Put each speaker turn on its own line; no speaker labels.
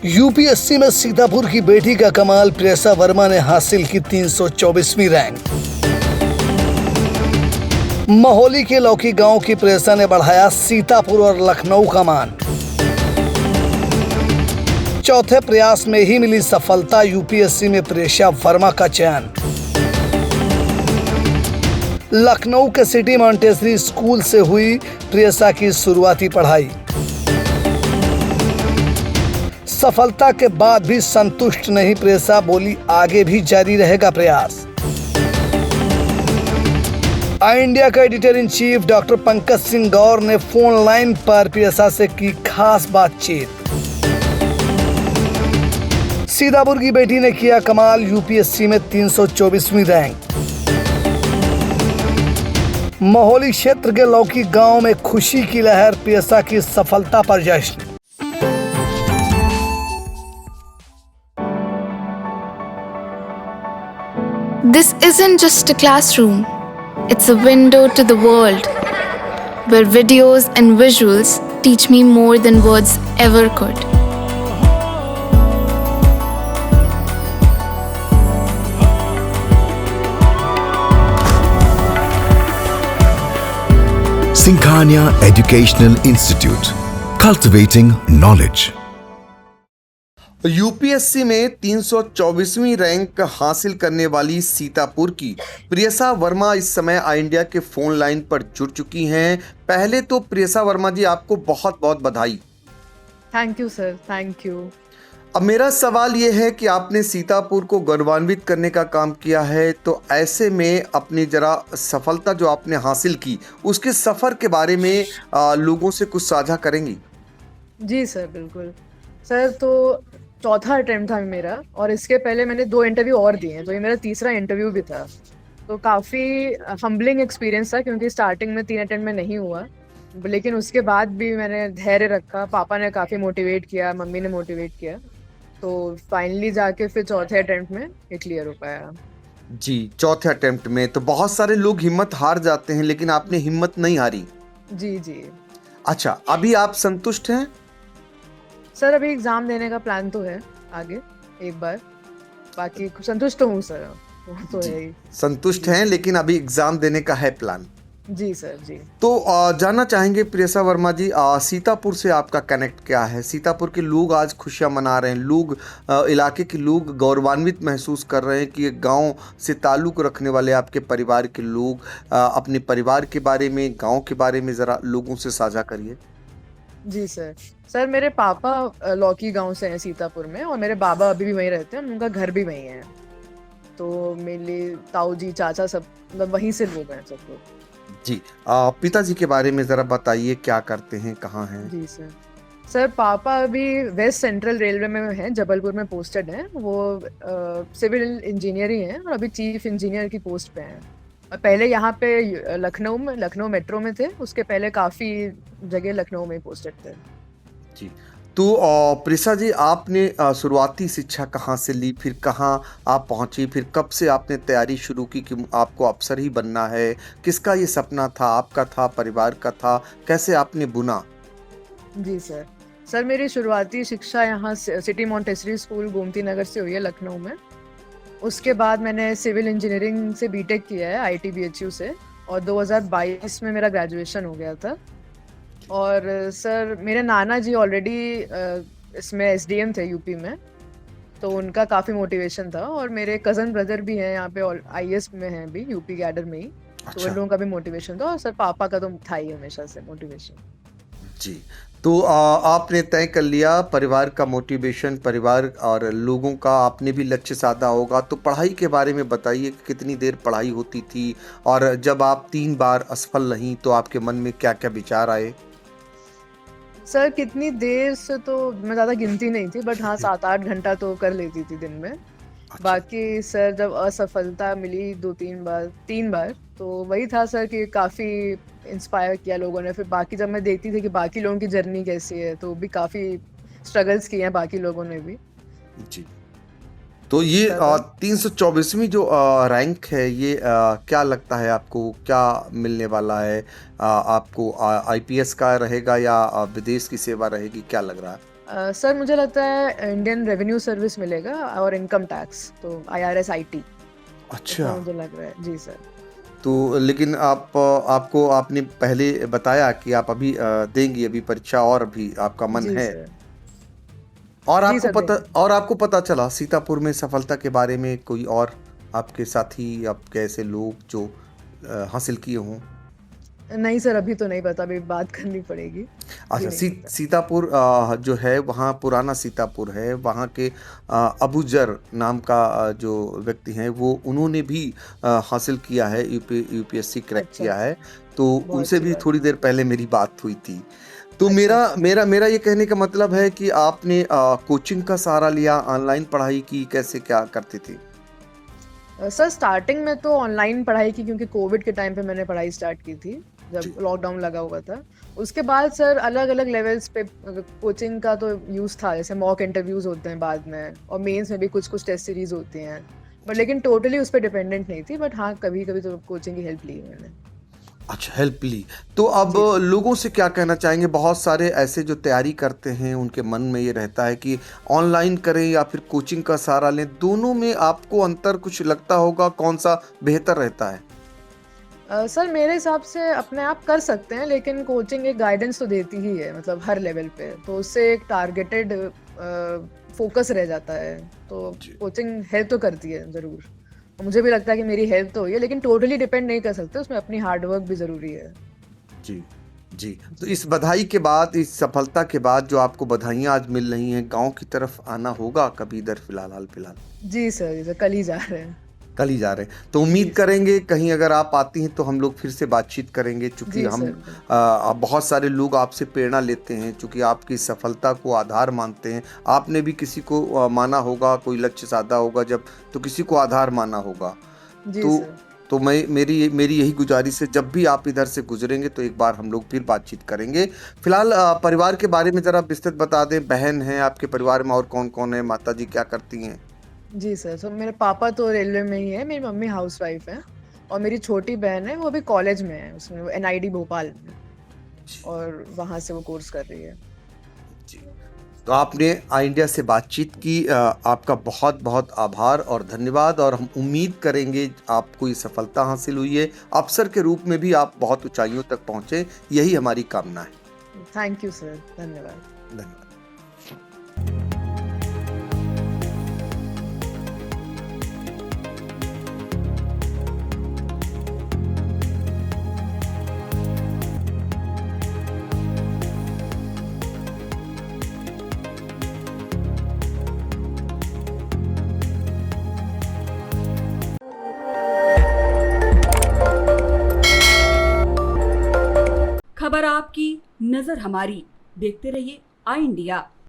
UPSC में सीतापुर की बेटी का कमाल, प्रेसा वर्मा ने हासिल की 324वीं रैंक। महोली के लौकी गांव की प्रेसा ने बढ़ाया सीतापुर और लखनऊ का मान। चौथे प्रयास में ही मिली सफलता, यूपीएससी में प्रेसा वर्मा का चयन। लखनऊ के सिटी मॉन्टेसरी स्कूल से हुई प्रेसा की शुरुआती पढ़ाई। सफलता के बाद भी संतुष्ट नहीं प्रेसा, बोली आगे भी जारी रहेगा प्रयास। आई इंडिया का editor in chief doctor Pankaj Singh Gaur ने फोन लाइन पर प्रेसा से की खास बातचीत। सीतापुर की बेटी ने किया कमाल, यूपीएससी में 324वीं रैंक। महोली क्षेत्र के लौकी गांव में खुशी की लहर, प्रेसा की सफलता पर जश्न।
This isn't just a classroom, it's a window to the world, where videos and visuals teach me more than words ever could.
Singhania Educational Institute, cultivating knowledge.
UPSC में 324वीं रैंक हासिल करने वाली सीतापुर की प्रेसा वर्मा इस समय आई इंडिया के फोन लाइन पर जुड़ चुकी हैं। पहले तो प्रेसा वर्मा जी, आपको बहुत बहुत बधाई।
Thank you sir, thank you.
अब मेरा सवाल ये है कि आपने सीतापुर को गौरवान्वित करने का काम किया है, तो ऐसे में अपनी जरा सफलता जो आपने हासिल की उसके सफ़र के बारे में लोगों से कुछ साझा करेंगी?
जी सर, बिल्कुल सर। तो चौथा अटेम्प्ट था मेरा, और इसके पहले मैंने 2 इंटरव्यू और दिए हैं, तो ये मेरा तीसरा इंटरव्यू भी था। तो काफ़ी हम्बलिंग एक्सपीरियंस था, क्योंकि स्टार्टिंग में 3 अटेम्प्ट में नहीं हुआ, लेकिन उसके बाद भी मैंने धैर्य रखा। पापा ने काफ़ी मोटिवेट किया, मम्मी ने मोटिवेट किया, तो फाइनली जाके फिर चौथे अटेम्प्ट में ये क्लियर हो पाया।
जी, चौथे अटेम्प्ट में तो बहुत सारे लोग हिम्मत हार जाते हैं, लेकिन आपने हिम्मत नहीं हारी।
जी जी।
अच्छा, अभी आप संतुष्ट हैं?
सर अभी एग्ज़ाम देने का प्लान तो है आगे एक बार, बाकी संतुष्ट तो हूँ सर, वो तो है ही।
संतुष्ट हैं, लेकिन अभी एग्जाम देने का है प्लान।
जी सर, जी।
तो जानना चाहेंगे प्रेसा वर्मा जी, सीतापुर से आपका कनेक्ट क्या है? सीतापुर के लोग आज खुशियां मना रहे हैं, लोग इलाके के लोग गौरवान्वित महसूस कर रहे हैं कि एक गांव से ताल्लुक़ रखने वाले आपके परिवार के लोग अपने परिवार के बारे में, गांव के बारे में ज़रा लोगों से साझा करिए।
जी सर। सर मेरे पापा लौकी गांव से हैं सीतापुर में, और मेरे बाबा अभी भी वहीं रहते हैं, उनका घर भी वहीं है। तो मेरे ताऊ जी, चाचा सब मतलब वहीं से लोग हैं सब लोग।
जी, पिताजी के बारे में ज़रा बताइए, क्या करते हैं, कहाँ हैं?
जी सर। सर पापा अभी वेस्ट सेंट्रल रेलवे में हैं, जबलपुर में पोस्टेड हैं। वो सिविल इंजीनियर ही हैं, और अभी चीफ इंजीनियर की पोस्ट पे हैं। और पहले यहाँ पे लखनऊ मेट्रो में थे, उसके पहले काफ़ी जगह लखनऊ में पोस्टेड थे।
जी, तो प्रेसा जी, आपने शुरुआती शिक्षा कहाँ से ली, फिर कहाँ आप पहुँची, फिर कब से आपने तैयारी शुरू की कि आपको अफसर ही बनना है? किसका ये सपना था? आपका था, परिवार का था? कैसे आपने बुना?
जी सर। सर मेरी शुरुआती शिक्षा यहाँ city Montessori school Gomti Nagar से हुई है, लखनऊ में। उसके बाद मैंने सिविल इंजीनियरिंग से बीटेक किया है IIT-BHU से, और 2022 में मेरा ग्रेजुएशन हो गया था। और सर मेरे नाना जी ऑलरेडी इसमें SDM थे यूपी में, तो उनका काफ़ी मोटिवेशन था। और मेरे कज़न ब्रदर भी हैं यहाँ पे, IAS में हैं अभी यूपी कैडर में ही। तो उन लोगों का भी मोटिवेशन था, और सर पापा का तो था ही हमेशा से मोटिवेशन।
जी, तो आपने तय कर लिया, परिवार का मोटिवेशन, परिवार और लोगों का आपने भी लक्ष्य साधा होगा। तो पढ़ाई के बारे में बताइए, कितनी देर पढ़ाई होती थी, और जब आप 3 बार असफल रहीं तो आपके मन में क्या क्या विचार आए?
सर कितनी देर से तो मैं ज़्यादा गिनती नहीं थी, बट हाँ 7-8 घंटा तो कर लेती थी दिन में। बाकी सर जब असफलता मिली 3 बार, तो वही था सर कि काफ़ी इंस्पायर किया लोगों ने। फिर बाकी जब मैं देखती थी कि बाकी लोगों की जर्नी कैसी है, तो भी काफ़ी स्ट्रगल्स किए हैं बाकी लोगों ने भी।
जी, तो ये
ज़्यादा।
324वीं जो रैंक है ये क्या लगता है आपको क्या मिलने वाला है? आपको आईपीएस का रहेगा या विदेश की सेवा रहेगी, क्या लग रहा है?
सर मुझे लगता है इंडियन रेवेन्यू सर्विस मिलेगा और इनकम टैक्स, तो आईआरएस आईटी,
अच्छा।
इतना मुझे लग रहा है। जी सर।
तो लेकिन आपको आपने पहले बताया कि आप अभी देंगी अभी परीक्षा और अभी आपका मन
जी
है।
सर।
और
जी
आपको
सर,
पता
देंगे।
और आपको पता चला सीतापुर में सफलता के बारे में कोई और आपके साथी, आपके ऐसे लोग जो हासिल किए हों?
नहीं सर, अभी तो नहीं पता, अभी बात करनी पड़ेगी। अभी
अच्छा,
नहीं पता।
सीतापुर जो है वहाँ पुराना सीतापुर है, वहाँ के अबूजर नाम का जो व्यक्ति हैं वो उन्होंने भी हासिल किया है, यूपीएससी क्रैक
अच्छा,
किया
अच्छा।
है, तो
बहुत
उनसे
अच्छी
भी
बात
थोड़ी
है।
देर पहले मेरी बात हुई थी। तो
अच्छा,
मेरा
अच्छा।
मेरा मेरा ये कहने का मतलब है कि आपने कोचिंग का सहारा लिया, ऑनलाइन पढ़ाई की, कैसे क्या करती थी?
सर स्टार्टिंग में तो ऑनलाइन पढ़ाई की, क्योंकि कोविड के टाइम पे मैंने पढ़ाई स्टार्ट की थी, जब
जी।
लॉकडाउन लगा हुआ था। उसके बाद सर अलग-अलग लेवल्स पे कोचिंग का तो यूज़ था, जैसे मॉक इंटरव्यूज़ होते हैं बाद में, और मेंस में भी कुछ-कुछ टेस्ट सीरीज़ होती हैं। बट
जी।
लेकिन टोटली उस पे डिपेंडेंट नहीं थी, बट हाँ, कभी-कभी तो कोचिंग की हेल्प ली है मैंने।
अच्छा, हेल्प ली। तो अब
जी सर।
लोगों से क्या कहना चाहेंगे? बहुत सारे ऐसे जो तैयारी करते हैं, उनके मन में ये रहता है कि ऑनलाइन करें या फिर कोचिंग का सहारा लें, दोनों में आपको अंतर कुछ लगता होगा, कौन-सा बेहतर रहता है?
सर मेरे हिसाब से अपने आप कर सकते हैं, लेकिन कोचिंग एक गाइडेंस तो देती ही है, मतलब हर लेवल पे, तो उससे एक टारगेटेड फोकस रह जाता है। तो
जी।
कोचिंग हेल्प तो करती है ज़रूर, और मुझे भी लगता है कि मेरी हेल्प तो हुई है, लेकिन टोटली डिपेंड नहीं कर सकते, उसमें अपनी हार्ड वर्क भी ज़रूरी है।
जी, जी। तो
जी।
इस बधाई के बाद, इस सफलता के बाद जो आपको बधाइयाँ आज मिल रही हैं, गाँव की तरफ आना होगा कभी इधर फिलहाल हाल-फिलहाल?
जी सर, कल ही जा रहे हैं।
कल ही जा रहे हैं। तो
जी
उम्मीद
सर।
करेंगे कहीं अगर आप आती हैं तो हम लोग फिर से बातचीत करेंगे, चूँकि
जी
हम
सर, बिल्कुल।
बहुत सारे लोग आपसे प्रेरणा लेते हैं, चूँकि आपकी सफलता को आधार मानते हैं। आपने भी किसी को माना होगा, कोई लक्ष्य साधा होगा जब, तो किसी को आधार माना होगा।
जी
तो
सर।
तो मैं मेरी मेरी यही गुज़ारिश है, जब भी आप इधर से गुज़रेंगे तो एक बार हम लोग फिर बातचीत करेंगे। फिलहाल परिवार के बारे में ज़रा विस्तृत बता दें, बहन हैं आपके परिवार में और कौन-कौन है? माताजी क्या करती हैं?
जी सर, तो मेरे पापा तो रेलवे में ही है, मेरी मम्मी हाउसवाइफ़ है, और मेरी छोटी बहन है, वो अभी कॉलेज में है, उसमें वो एनआईडी भोपाल में,
जी,
और वहाँ से वो कोर्स कर रही है।
जी। तो आपने इंडिया से बातचीत की, आपका बहुत-बहुत आभार और धन्यवाद, और हम उम्मीद करेंगे आपको ये सफलता हासिल हुई है, अफ़सर के रूप में भी आप बहुत ऊँचाइयों तक पहुँचे, यही हमारी कामना है।
थैंक यू सर, धन्यवाद।
धन्यवाद।
खबर आपकी, नजर हमारी। देखते रहिए आई इंडिया।